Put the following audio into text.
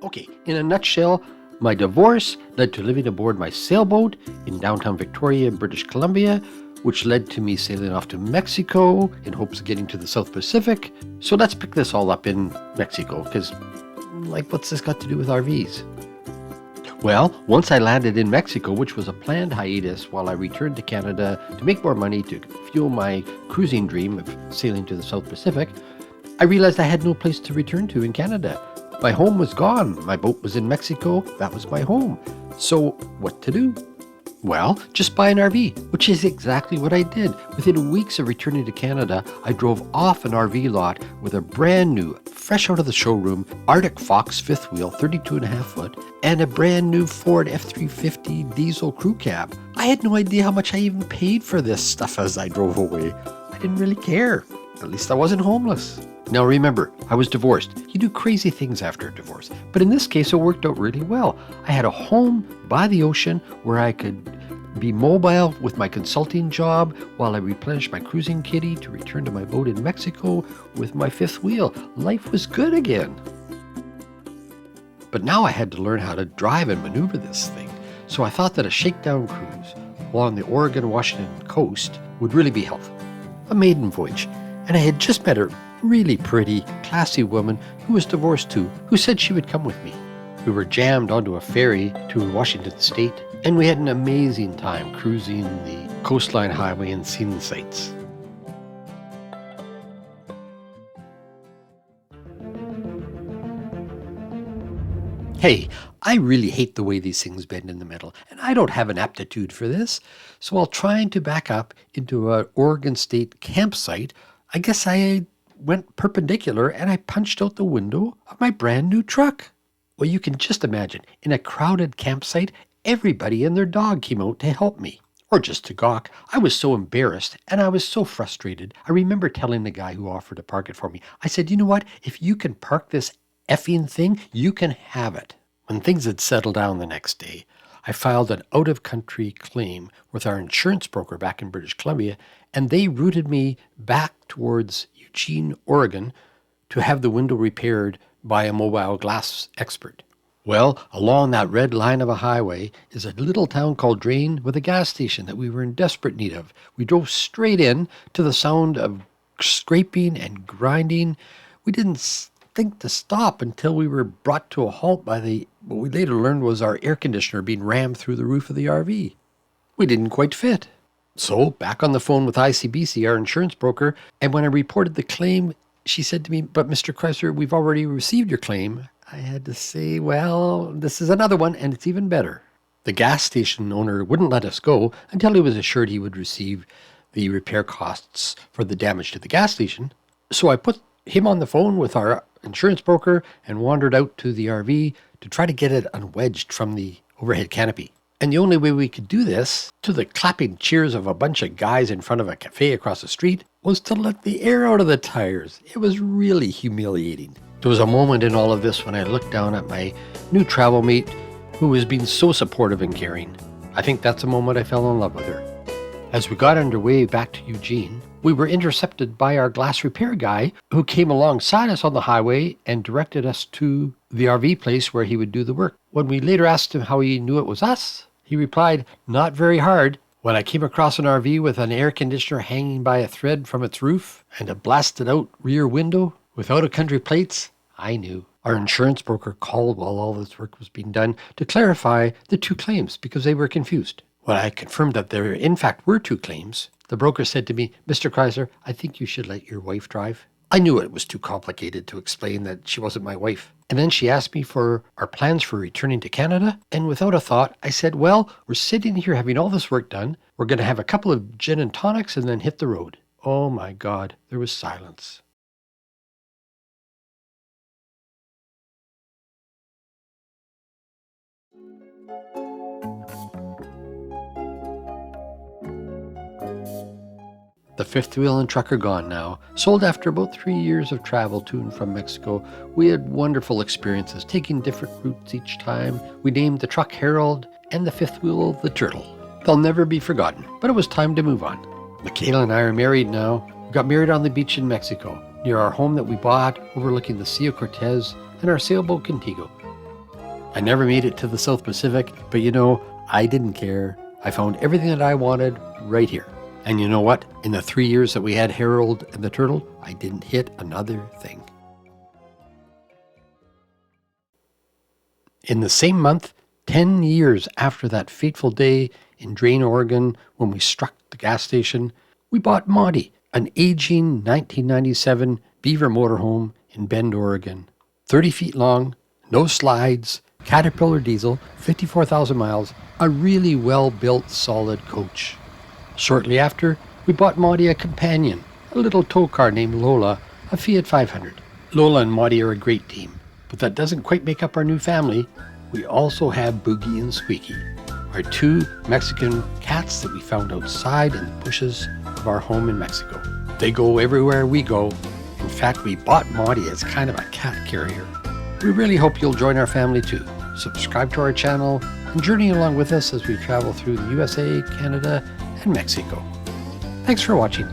Okay, in a nutshell, my divorce led to living aboard my sailboat in downtown Victoria, British Columbia, which led to me sailing off to Mexico in hopes of getting to the South Pacific. So let's pick this all up in Mexico, because, what's this got to do with RVs? Well, once I landed in Mexico, which was a planned hiatus while I returned to Canada to make more money to fuel my cruising dream of sailing to the South Pacific, I realized I had no place to return to in Canada. My home was gone. My boat was in Mexico. That was my home. So what to do? Well, just buy an RV, which is exactly what I did. Within weeks of returning to Canada, I drove off an RV lot with a brand new, fresh out of the showroom, Arctic Fox fifth wheel, 32.5 foot, and a brand new Ford F-350 diesel crew cab. I had no idea how much I even paid for this stuff as I drove away. I didn't really care. At least I wasn't homeless. Now remember, I was divorced. You do crazy things after a divorce. But in this case, it worked out really well. I had a home by the ocean where I could be mobile with my consulting job while I replenished my cruising kitty to return to my boat in Mexico with my fifth wheel. Life was good again. But now I had to learn how to drive and maneuver this thing. So I thought that a shakedown cruise along the Oregon-Washington coast would really be helpful. A maiden voyage. And I had just met a really pretty, classy woman who was divorced too, who said she would come with me. We were jammed onto a ferry to Washington State, and we had an amazing time cruising the coastline highway and seeing the sights. Hey, I really hate the way these things bend in the middle, and I don't have an aptitude for this. So while trying to back up into an Oregon State campsite, I guess I went perpendicular and I punched out the window of my brand new truck. Well, you can just imagine, in a crowded campsite, everybody and their dog came out to help me. Or just to gawk. I was so embarrassed and I was so frustrated. I remember telling the guy who offered to park it for me, I said, you know what? If you can park this effing thing, you can have it. When things had settled down the next day, I filed an out-of-country claim with our insurance broker back in British Columbia, and they routed me back towards Eugene, Oregon, to have the window repaired by a mobile glass expert. Well, along that red line of a highway is a little town called Drain with a gas station that we were in desperate need of. We drove straight in to the sound of scraping and grinding. We didn't think to stop until we were brought to a halt by what we later learned was our air conditioner being rammed through the roof of the RV. We didn't quite fit. So back on the phone with ICBC, our insurance broker, and when I reported the claim, she said to me, but Mr. Chrysler, we've already received your claim. I had to say, well, this is another one, and it's even better. The gas station owner wouldn't let us go until he was assured he would receive the repair costs for the damage to the gas station. So I put him on the phone with our insurance broker and wandered out to the RV to try to get it unwedged from the overhead canopy. And the only way we could do this, to the clapping cheers of a bunch of guys in front of a cafe across the street, was to let the air out of the tires. It was really humiliating. There was a moment in all of this when I looked down at my new travel mate who has been so supportive and caring. I think that's the moment I fell in love with her. As we got underway back to Eugene, we were intercepted by our glass repair guy who came alongside us on the highway and directed us to the RV place where he would do the work. When we later asked him how he knew it was us, he replied, not very hard. When I came across an RV with an air conditioner hanging by a thread from its roof and a blasted out rear window with out-of-country plates, I knew. Our insurance broker called while all this work was being done to clarify the two claims because they were confused. When I confirmed that there in fact were two claims, the broker said to me, Mr. Chrysler, I think you should let your wife drive. I knew it was too complicated to explain that she wasn't my wife. And then she asked me for our plans for returning to Canada. And without a thought, I said, well, we're sitting here having all this work done. We're going to have a couple of gin and tonics and then hit the road. Oh my God, there was silence. The fifth wheel and truck are gone now. Sold after about 3 years of travel to and from Mexico. We had wonderful experiences, taking different routes each time. We named the truck Harold and the fifth wheel the Turtle. They'll never be forgotten, but it was time to move on. Michaela and I are married now. We got married on the beach in Mexico, near our home that we bought, overlooking the Sea of Cortez and our sailboat Contigo. I never made it to the South Pacific, but I didn't care. I found everything that I wanted right here. And you know what? In the 3 years that we had Harold and the Turtle, I didn't hit another thing. In the same month, 10 years after that fateful day in Drain, Oregon, when we struck the gas station, we bought Monty, an aging 1997 Beaver motorhome in Bend, Oregon. 30 feet long, no slides, Caterpillar diesel, 54,000 miles, a really well-built, solid coach. Shortly after, we bought Monty a companion, a little tow car named Lola, a Fiat 500. Lola and Monty are a great team, but that doesn't quite make up our new family. We also have Boogie and Squeaky, our 2 Mexican cats that we found outside in the bushes of our home in Mexico. They go everywhere we go. In fact, we bought Monty as kind of a cat carrier. We really hope you'll join our family too. Subscribe to our channel and journey along with us as we travel through the USA, Canada, and Mexico. Thanks for watching.